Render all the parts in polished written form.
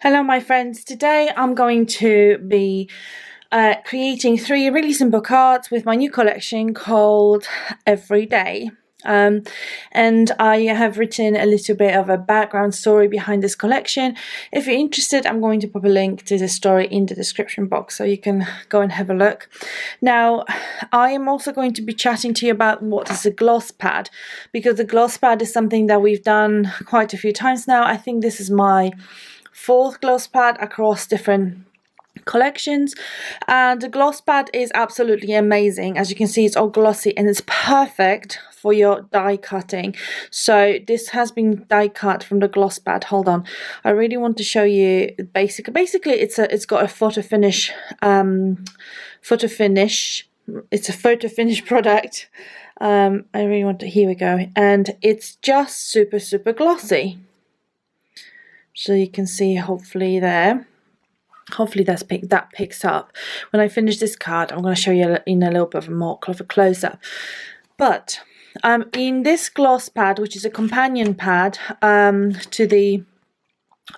Hello my friends, today I'm going to be creating 3 really simple cards with my new collection called Everyday. And I have written a little bit of a background story behind this collection. If you're interested, I'm going to put a link to the story in the description box so you can go and have a look. Now, I am also going to be chatting to you about what is a gloss pad, because the gloss pad is something that we've done quite a few times now. I think this is my 4th gloss pad across different collections, and the gloss pad is absolutely amazing. As you can see, it's all glossy and it's perfect for your die cutting. So this has been die cut from the gloss pad. Hold on, I really want to show you basically it's got a photo finish it's a photo finish product. I really want to, here we go, and it's just super glossy. So you can see, hopefully there. Hopefully that picks up. When I finish this card, I'm going to show you in a little bit more of a close-up. But in this gloss pad, which is a companion pad to the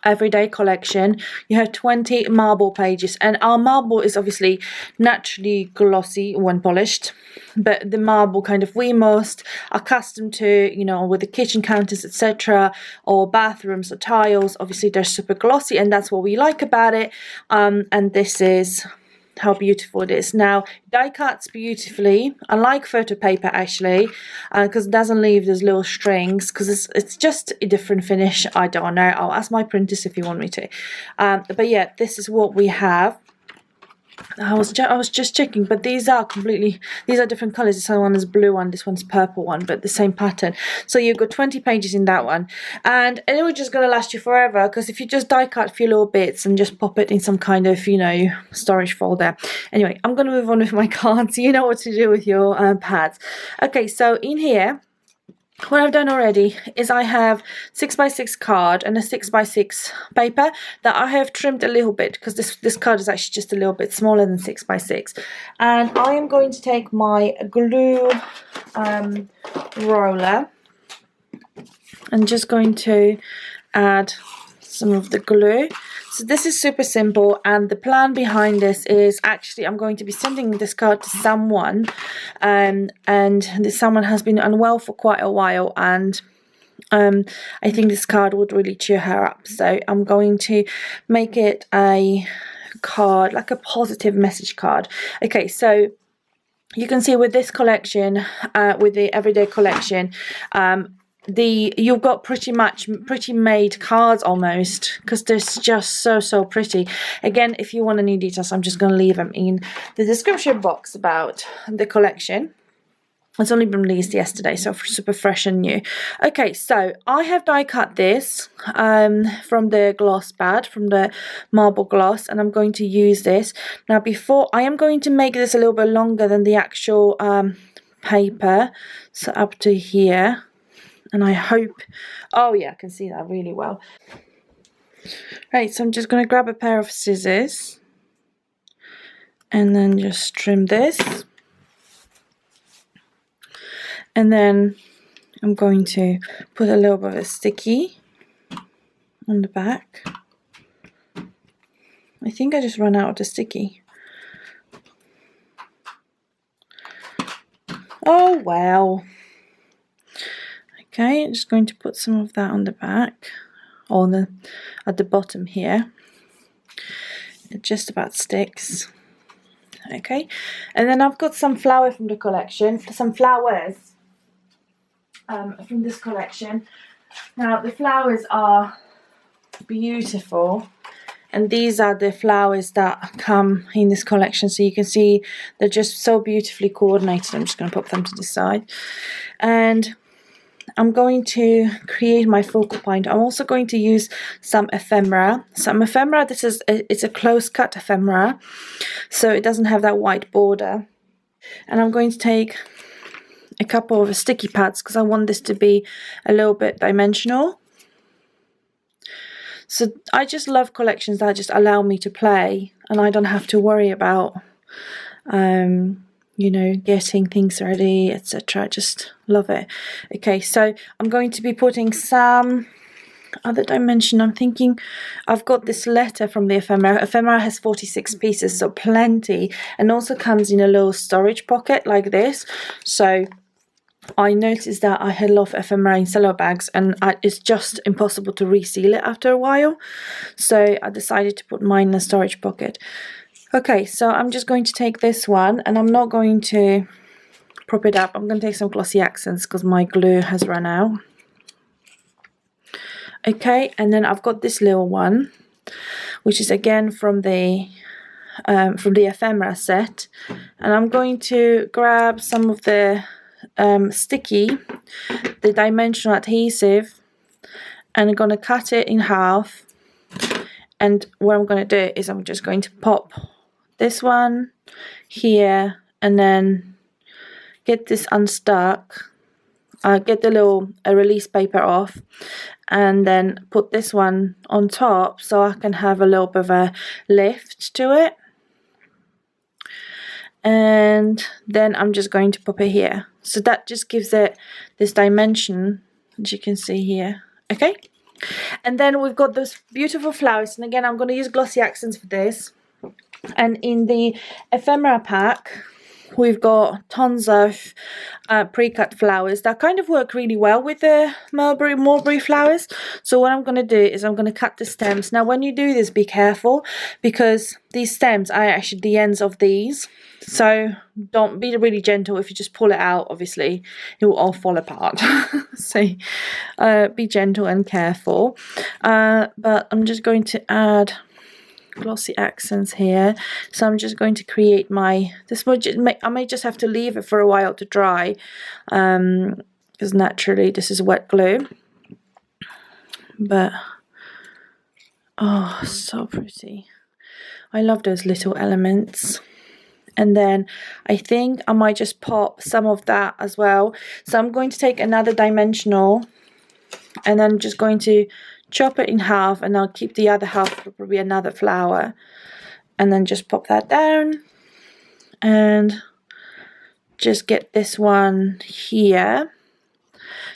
Everyday collection, you have 20 marble pages, and our marble is obviously naturally glossy when polished, but the marble kind of we're most accustomed to, you know, with the kitchen counters, etc., or bathrooms or tiles, obviously they're super glossy, and that's what we like about it. And this is how beautiful it is. Now, die cuts beautifully, unlike photo paper actually, because it doesn't leave those little strings, because it's just a different finish. I don't know, I'll ask my printers if you want me to. But yeah, this is what we have. I was just checking, but these are different colors. This one is blue one, this one's purple one, but the same pattern. So you've got 20 pages in that one, and it will just gonna last you forever, because if you just die cut a few little bits and just pop it in some kind of, you know, storage folder. Anyway, I'm gonna move on with my cards. You know what to do with your pads. Okay, so in here, what I've done already is I have 6x6 card and a 6x6 paper that I have trimmed a little bit, because this card is actually just a little bit smaller than 6x6. And I am going to take my glue roller and just going to add some of the glue. So this is super simple, and the plan behind this is actually I'm going to be sending this card to someone, and this someone has been unwell for quite a while, and I think this card would really cheer her up. So I'm going to make it a card, like a positive message card. Okay, so you can see with this collection, with the Everyday collection, you've got pretty made cards almost, because they're just so pretty. Again, if you want any details, I'm just going to leave them in the description box about the collection. It's only been released yesterday, so super fresh and new. Okay, so I have die cut this from the gloss pad, from the marble gloss, and I'm going to use this. Now, before, I am going to make this a little bit longer than the actual paper, so up to here. And I hope, oh yeah, I can see that really well. Right, so I'm just going to grab a pair of scissors and then just trim this. And then I'm going to put a little bit of a sticky on the back. I think I just ran out of the sticky. Oh well. Okay, I'm just going to put some of that on the back, or at the bottom here. It just about sticks. Okay, and then I've got some flower from the collection, some flowers from this collection. Now the flowers are beautiful, and these are the flowers that come in this collection. So you can see they're just so beautifully coordinated. I'm just going to put them to the side, and I'm going to create my focal point. I'm also going to use some ephemera. It's a close cut ephemera, so it doesn't have that white border. And I'm going to take a couple of sticky pads, because I want this to be a little bit dimensional. So I just love collections that just allow me to play, and I don't have to worry about you know, getting things ready, etc. I just love it. Okay, so I'm going to be putting some other dimension. I'm thinking I've got this letter from the ephemera. Ephemera has 46 pieces, so plenty, and also comes in a little storage pocket like this. So I noticed that I had a lot of ephemera in cello bags, and it's just impossible to reseal it after a while. So I decided to put mine in a storage pocket. Okay, so I'm just going to take this one, and I'm not going to prop it up. I'm going to take some glossy accents because my glue has run out. Okay, and then I've got this little one, which is again from the ephemera set, and I'm going to grab some of the sticky, the dimensional adhesive, and I'm going to cut it in half. And what I'm going to do is I'm just going to pop this one here, and then get this unstuck, get the little release paper off, and then put this one on top so I can have a little bit of a lift to it. And then I'm just going to pop it here. So that just gives it this dimension, as you can see here. Okay, and then we've got those beautiful flowers, and again I'm going to use glossy accents for this. And in the ephemera pack we've got tons of pre-cut flowers that kind of work really well with the mulberry flowers. So what I'm going to do is I'm going to cut the stems. Now when you do this, be careful, because these stems are actually the ends of these, so don't be really gentle. If you just pull it out, obviously it will all fall apart. So be gentle and careful. But I'm just going to add glossy accents here. So I'm just going to create my, I may just have to leave it for a while to dry, because naturally this is wet glue. But oh, so pretty. I love those little elements. And then I think I might just pop some of that as well. So I'm going to take another dimensional, and then I'm just going to chop it in half, and I'll keep the other half for probably another flower, and then just pop that down, and just get this one here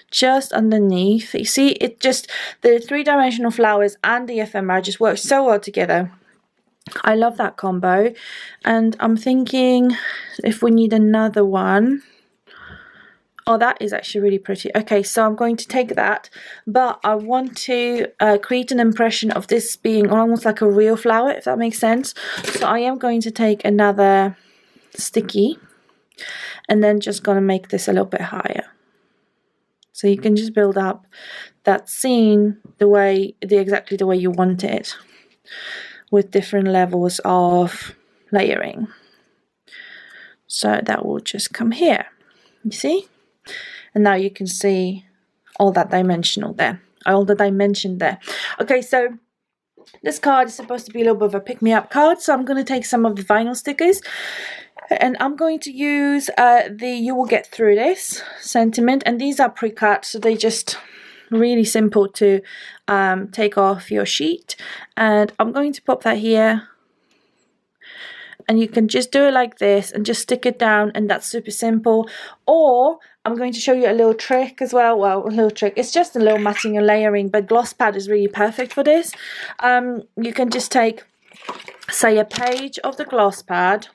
just underneath. You see, it just, the three-dimensional flowers and the ephemera just work so well together. I love that combo. And I'm thinking if we need another one. Oh, that is actually really pretty. Okay, so I'm going to take that, but I want to create an impression of this being almost like a real flower, if that makes sense. So I am going to take another sticky, and then just going to make this a little bit higher. So you can just build up that scene exactly the way you want it, with different levels of layering. So that will just come here, you see? And now you can see all that dimensional there, all the dimension there. Okay, so this card is supposed to be a little bit of a pick-me-up card, so I'm going to take some of the vinyl stickers, and I'm going to use the You Will Get Through This sentiment, and these are pre-cut, so they just really simple to take off your sheet. And I'm going to pop that here, and you can just do it like this and just stick it down, and that's super simple. Or I'm going to show you a little trick as well. Well, a little trick, it's just a little matting and layering, but gloss pad is really perfect for this. You can just take, say, a page of the gloss pad,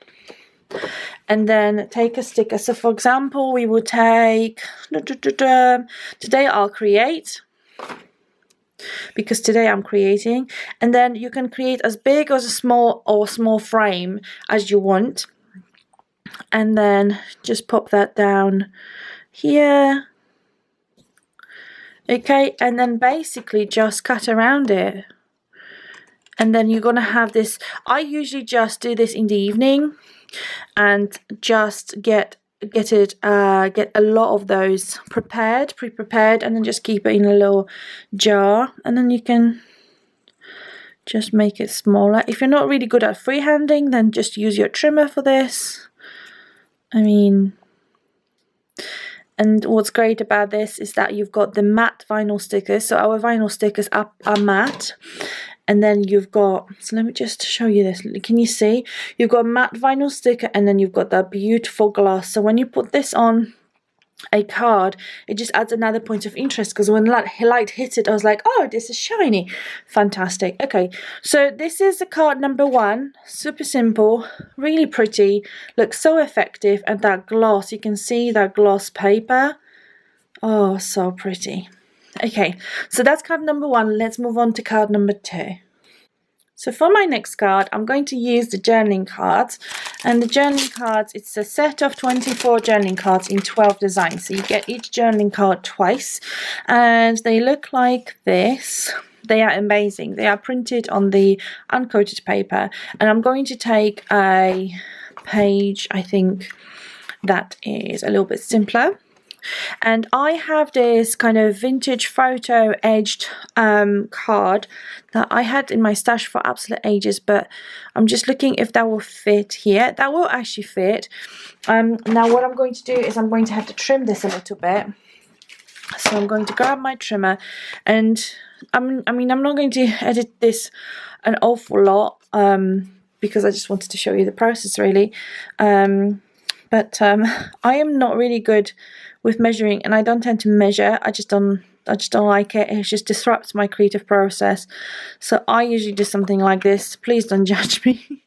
and then take a sticker. So for example, we will take, today I'll create, because today I'm creating, and then you can create as big as a small frame as you want, and then just pop that down here. Okay, and then basically just cut around it, and then you're gonna have this. I usually just do this in the evening and just get a lot of those pre-prepared, and then just keep it in a little jar, and then you can just make it smaller. If you're not really good at freehanding, then just use your trimmer for this. I mean, and what's great about this is that you've got the matte vinyl stickers. So our vinyl stickers are matte, and then you've got, so let me just show you this. Can you see? You've got a matte vinyl sticker, and then you've got that beautiful gloss. So when you put this on a card, it just adds another point of interest, because when light hit it, I was like, oh, this is shiny. Fantastic. Okay, so this is the card number 1. Super simple, really pretty, looks so effective, and that gloss, you can see that gloss paper. Oh, so pretty. Okay, so that's card number 1. Let's move on to card number 2. So for my next card, I'm going to use the journaling cards. And the journaling cards, it's a set of 24 journaling cards in 12 designs. So you get each journaling card twice. And they look like this. They are amazing. They are printed on the uncoated paper. And I'm going to take a page, I think, that is a little bit simpler. And I have this kind of vintage photo edged card that I had in my stash for absolute ages, but I'm just looking if that will fit here. That will actually fit. Now what I'm going to do is I'm going to have to trim this a little bit. So I'm going to grab my trimmer, and I mean I'm not going to edit this an awful lot because I just wanted to show you the process really. But I am not really good with measuring, and I don't tend to measure. I just don't like it. It just disrupts my creative process. So I usually do something like this. Please don't judge me.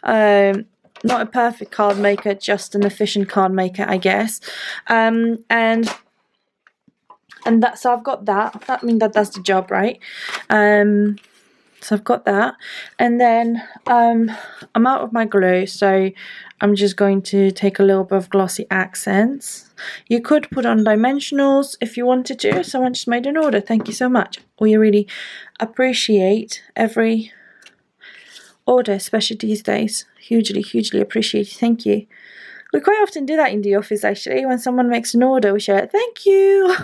Not a perfect card maker, just an efficient card maker, I guess. And that, so I've got that. I mean, that does the job, right? So I've got that, and then I'm out of my glue, so I'm just going to take a little bit of glossy accents. You could put on dimensionals if you wanted to. Someone just made an order. Thank you so much. We really appreciate every order, especially these days. Hugely, hugely appreciate it. Thank you. We quite often do that in the office, actually. When someone makes an order, we share it. Thank you.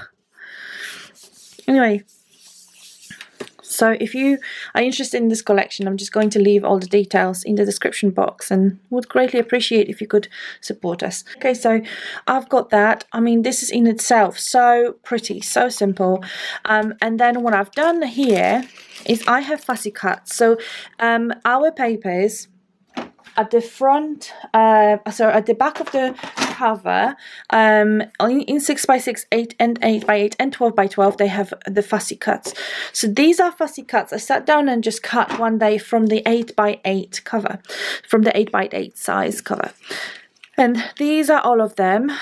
Anyway. So if you are interested in this collection, I'm just going to leave all the details in the description box, and would greatly appreciate if you could support us. Okay, so I've got that. I mean, this is in itself so pretty, so simple. And then what I've done here is I have fussy cuts. So our papers at the front, so at the back of the cover, in 6x6, 8 and 8x8 and 12x12, they have the fussy cuts. So these are fussy cuts. I sat down and just cut one day from the 8x8 cover, from the 8x8 size cover. And these are all of them,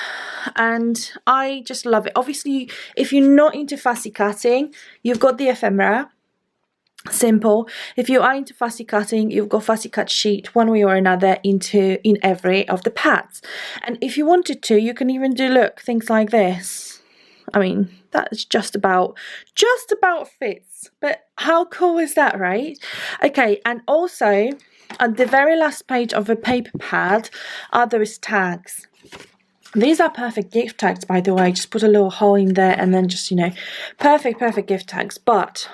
and I just love it. Obviously, if you're not into fussy cutting, you've got the ephemera. Simple. If you are into fussy cutting, you've got fussy cut sheet one way or another in every of the pads. And if you wanted to, you can even do, look, things like this. I mean, that's just about fits. But how cool is that, right? Okay, and also at the very last page of a paper pad are those tags. These are perfect gift tags, by the way. Just put a little hole in there and then just, you know, perfect gift tags. But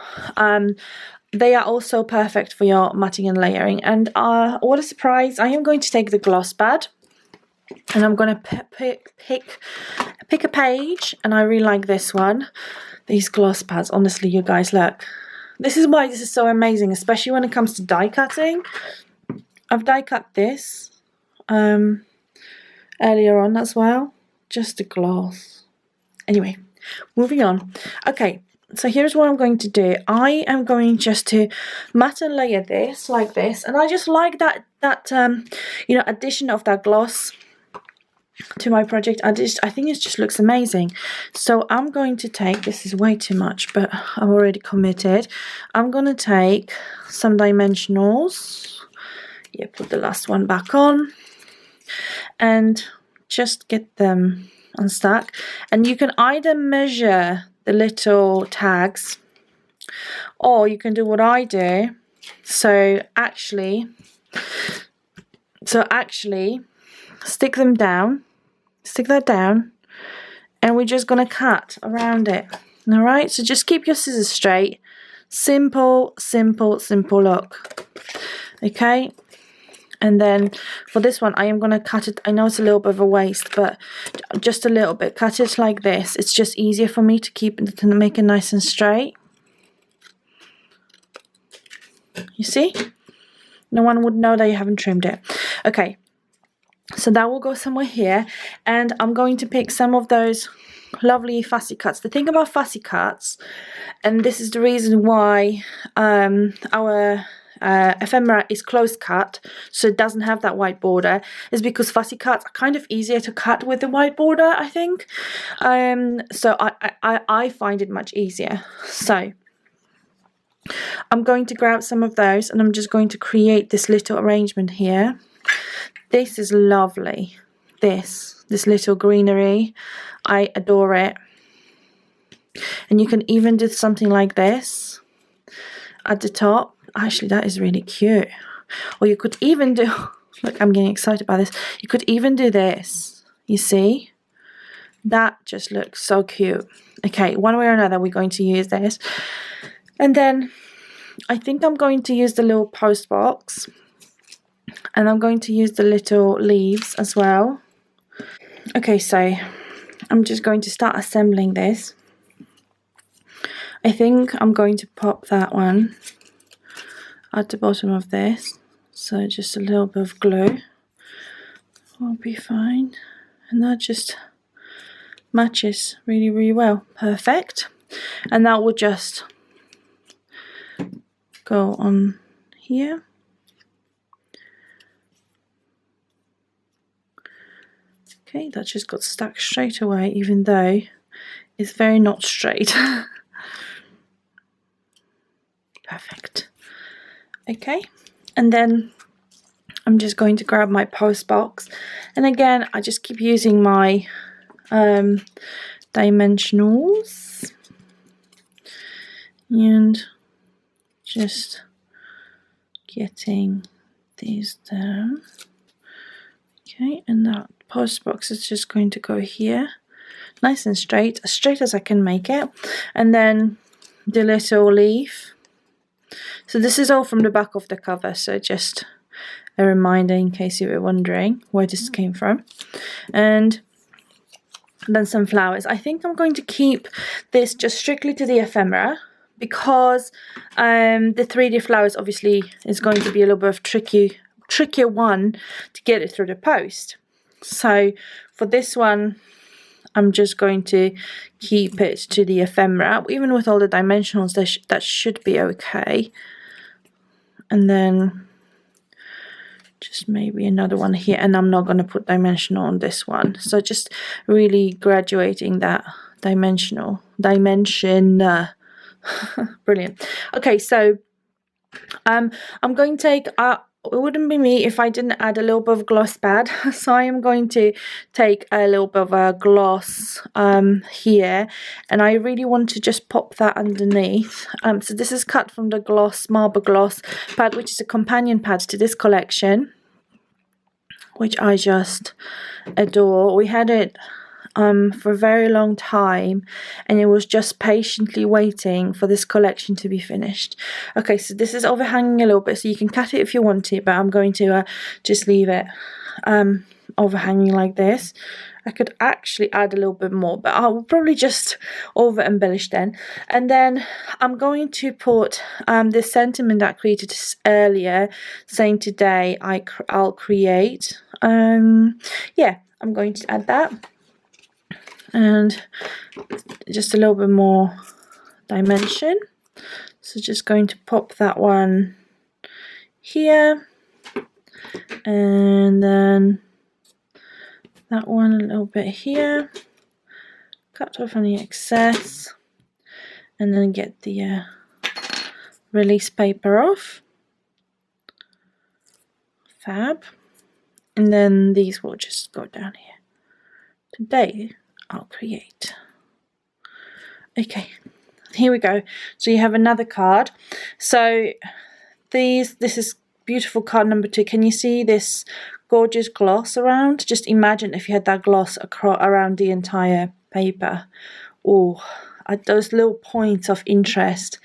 they are also perfect for your matting and layering. And what a surprise, I am going to take the gloss pad, and I'm going to pick a page, and I really like this one. These gloss pads, honestly, you guys, look. This is why this is so amazing, especially when it comes to die cutting. I've die cut this earlier on as well, just a gloss. Anyway, moving on. Okay. So here's what I'm going to do. I am going just to matte and layer this like this, and I just like that you know, addition of that gloss to my project. I think it just looks amazing. So I'm going to take, this is way too much, but I'm already committed. I'm going to take some dimensionals. Yeah, put the last one back on, and just get them unstuck. And you can either measure the little tags, or you can do what I do. So actually stick that down, and we're just gonna cut around it. All right, so just keep your scissors straight. Simple look. Okay, and then for this one, I am going to cut it. I know it's a little bit of a waste, but just a little bit. Cut it like this. It's just easier for me to make it nice and straight. You see? No one would know that you haven't trimmed it. Okay, so that will go somewhere here, and I'm going to pick some of those lovely fussy cuts. The thing about fussy cuts, and this is the reason why our ephemera is close cut, so it doesn't have that white border, is because fussy cuts are kind of easier to cut with the white border, I think. So I find it much easier. So I'm going to grab some of those, and I'm just going to create this little arrangement here. This is lovely. This little greenery, I adore it. And you can even do something like this at the top. Actually, that is really cute. Or you could even do, look, I'm getting excited by this. You could even do this. You see? That just looks so cute. Okay, one way or another, we're going to use this. And then I think I'm going to use the little post box. And I'm going to use the little leaves as well. Okay, so I'm just going to start assembling this. I think I'm going to pop that one at the bottom of this. So just a little bit of glue will be fine. And that just matches really, really well. Perfect. And that will just go on here. Okay, that just got stuck straight away, even though it's very not straight. Perfect. Okay, and then I'm just going to grab my post box, and again I just keep using my dimensionals and just getting these down. Okay, and that post box is just going to go here, nice and straight, as straight as I can make it. And then the little leaf. So this is all from the back of the cover, so just a reminder in case you were wondering where this came from. And then some flowers. I think I'm going to keep this just strictly to the ephemera, because the 3D flowers obviously is going to be a little bit of trickier one to get it through the post. So for this one, I'm just going to keep it to the ephemera. Even with all the dimensionals, that should be okay. And then just maybe another one here, and I'm not going to put dimensional on this one. So just really graduating that dimension. Brilliant. Okay, so I'm going to take it wouldn't be me if I didn't add a little bit of gloss pad. So I am going to take a little bit of a gloss here, and I really want to just pop that underneath. So this is cut from the Marble Gloss pad, which is a companion pad to this collection, which I just adore. We had it for a very long time, and it was just patiently waiting for this collection to be finished. Okay, so this is overhanging a little bit, so you can cut it if you want to, but I'm going to just leave it overhanging like this. I could actually add a little bit more, but I'll probably just over embellish then. And then I'm going to put this sentiment that I created earlier, saying today I'll create. Yeah, I'm going to add that. And just a little bit more dimension, so just going to pop that one here, and then that one a little bit here, cut off any excess, and then get the release paper off. Fab. And then these will just go down here. Today I'll create. Okay, here we go. So you have another card. So this is beautiful card number 2. Can you see this gorgeous gloss around? Just imagine if you had that gloss around the entire paper. Oh, those little points of interest,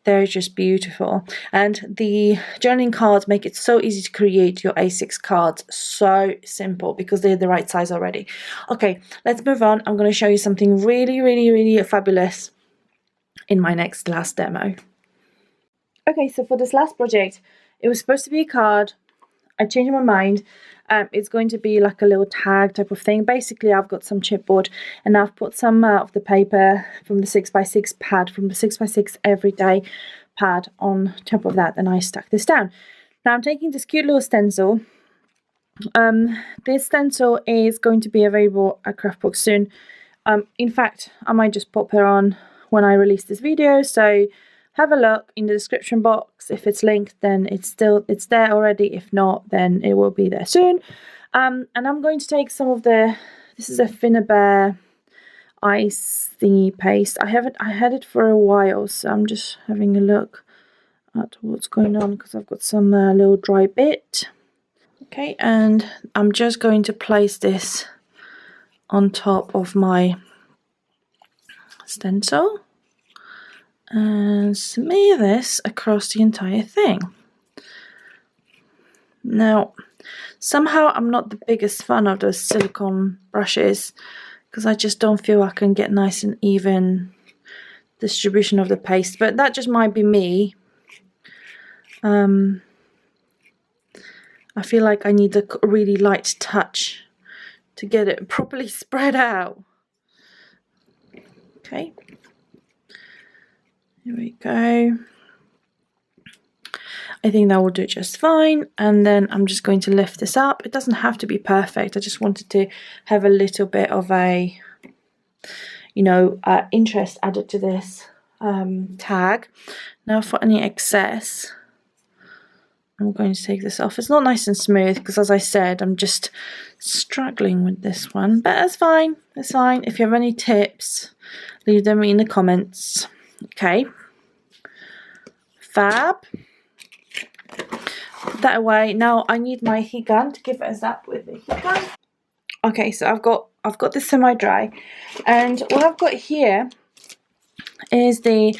they're just beautiful. And the journaling cards make it so easy to create your A6 cards. So simple, because they're the right size already. Okay, let's move on. I'm going to show you something really, really, really fabulous in my last demo. Okay, so for this last project, it was supposed to be a card. I changed my mind. It's going to be like a little tag type of thing. Basically, I've got some chipboard and I've put some of the paper from the 6x6 pad, from the 6x6 everyday pad on top of that, and I stuck this down. Now I'm taking this cute little stencil. This stencil is going to be available at Craftbox soon. In fact, I might just pop it on when I release this video, so have a look in the description box. If it's linked, then it's there already. If not, then it will be there soon. And I'm going to take some of this is a Finnabair ice thingy paste. I had it for a while, so I'm just having a look at what's going on because I've got some little dry bit. Okay, and I'm just going to place this on top of my stencil and smear this across the entire thing. Now, somehow I'm not the biggest fan of those silicone brushes because I just don't feel I can get nice and even distribution of the paste, but that just might be me. I feel like I need a really light touch to get it properly spread out. Okay, here we go. I think that will do just fine, and then I'm just going to lift this up. It doesn't have to be perfect. I just wanted to have a little bit of a, interest added to this tag. Now for any excess, I'm going to take this off. It's not nice and smooth because, as I said, I'm just struggling with this one, but that's fine. That's fine. If you have any tips, leave them in the comments. Okay, fab. Put that away. Now I need my heat gun to give it a zap with the heat gun. Okay, so I've got this semi-dry, and what I've got here is the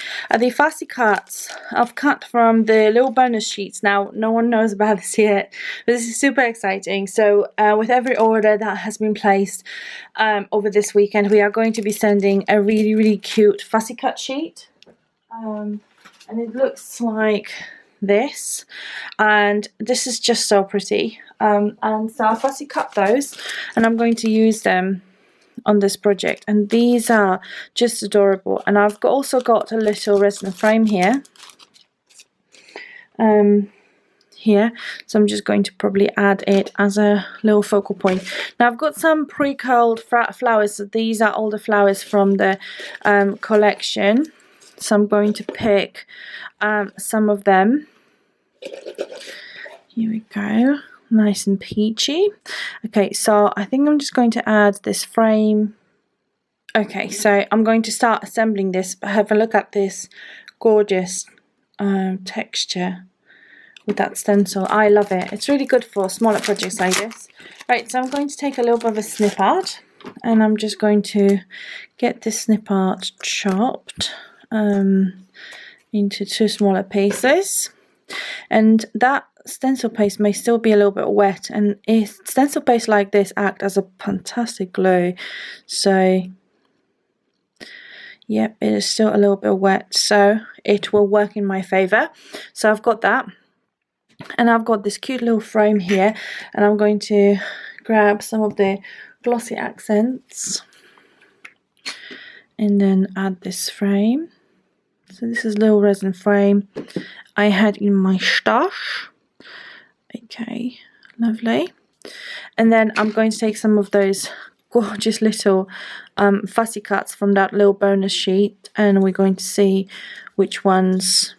fussy cuts I've cut from the little bonus sheets. Now no one knows about this yet, but this is super exciting. So with every order that has been placed over this weekend, we are going to be sending a really cute fussy cut sheet, and it looks like this, and this is just so pretty. And so I fussy cut those, and I'm going to use them on this project, and these are just adorable. And I've also got a little resin frame here, so I'm just going to probably add it as a little focal point. Now I've got some pre-curled flowers, so these are all the flowers from the collection, so I'm going to pick some of them. Here we go, nice and peachy. Okay, so I think I'm just going to add this frame. Okay, so I'm going to start assembling this, but have a look at this gorgeous texture with that stencil. I love it. It's really good for smaller projects like this. Right, so I'm going to take a little bit of a snip art, and I'm just going to get this snip art chopped into 2 smaller pieces. And that stencil paste may still be a little bit wet, and stencil paste like this act as a fantastic glue. So yep, it is still a little bit wet, so it will work in my favor. So I've got that, and I've got this cute little frame here, and I'm going to grab some of the glossy accents and then add this frame. So this is a little resin frame I had in my stash. Okay, lovely. And then I'm going to take some of those gorgeous little fussy cuts from that little bonus sheet, and we're going to see which ones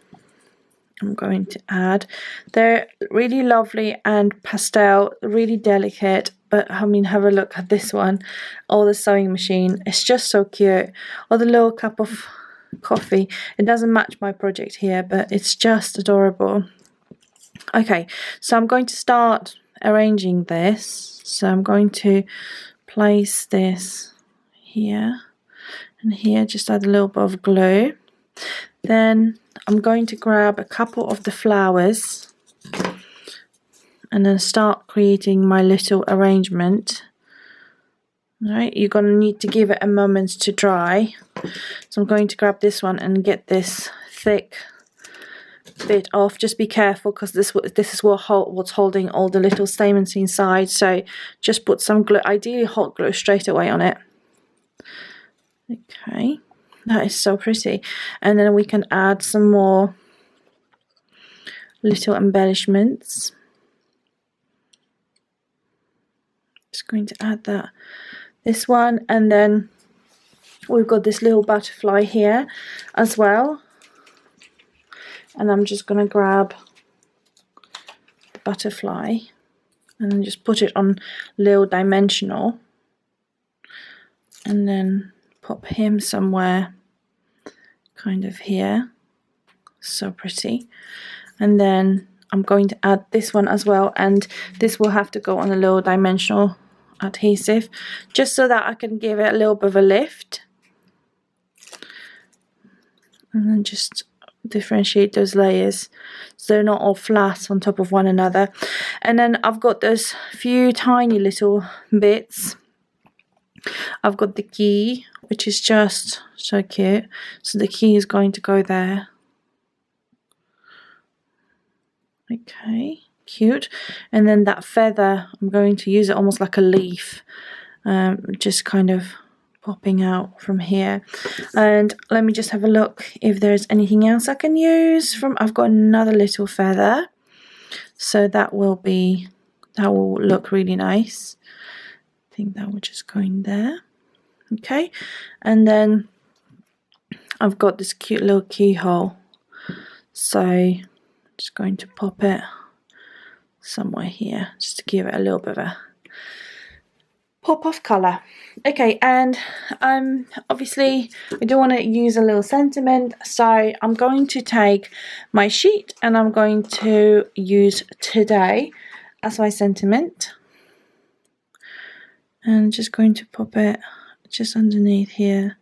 I'm going to add. They're really lovely and pastel, really delicate, but I mean, have a look at this one. Oh, the sewing machine, it's just so cute. Or the little cup of coffee. It doesn't match my project here, but it's just adorable. Okay, so I'm going to start arranging this. So I'm going to place this here and here, just add a little bit of glue. Then I'm going to grab a couple of the flowers and then start creating my little arrangement. Alright, you're going to need to give it a moment to dry. So I'm going to grab this one and get this thick bit off. Just be careful because this is what's holding all the little stamens inside. So just put some glue, ideally hot glue, straight away on it. Okay, that is so pretty. And then we can add some more little embellishments. Just going to add this one, and then we've got this little butterfly here as well. And I'm just going to grab the butterfly and then just put it on little dimensional, and then pop him somewhere kind of here. So pretty. And then I'm going to add this one as well, and this will have to go on a little dimensional adhesive just so that I can give it a little bit of a lift, and then just differentiate those layers so they're not all flat on top of one another. And then I've got those few tiny little bits. I've got the key, which is just so cute. So the key is going to go there. Okay, cute. And then that feather, I'm going to use it almost like a leaf, just kind of popping out from here. And let me just have a look if there's anything else I can use from. I've got another little feather, so that will look really nice. I think that will just go in there. Okay, and then I've got this cute little keyhole, so I'm just going to pop it somewhere here just to give it a little bit of a pop of colour. Okay, and obviously I do want to use a little sentiment, so I'm going to take my sheet and I'm going to use today as my sentiment, and just going to pop it just underneath here.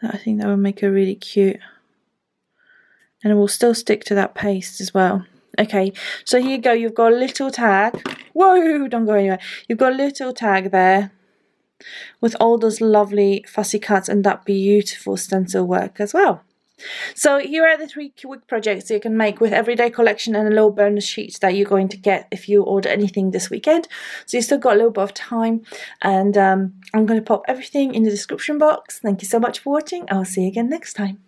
I think that will make it really cute, and it will still stick to that paste as well. Okay, so here you go, you've got a little tag. Whoa, don't go anywhere. You've got a little tag there with all those lovely fussy cuts and that beautiful stencil work as well. So here are the 3 quick projects you can make with everyday collection and a little bonus sheet that you're going to get if you order anything this weekend. So you still got a little bit of time, and I'm going to pop everything in the description box. Thank you so much for watching. I'll see you again next time.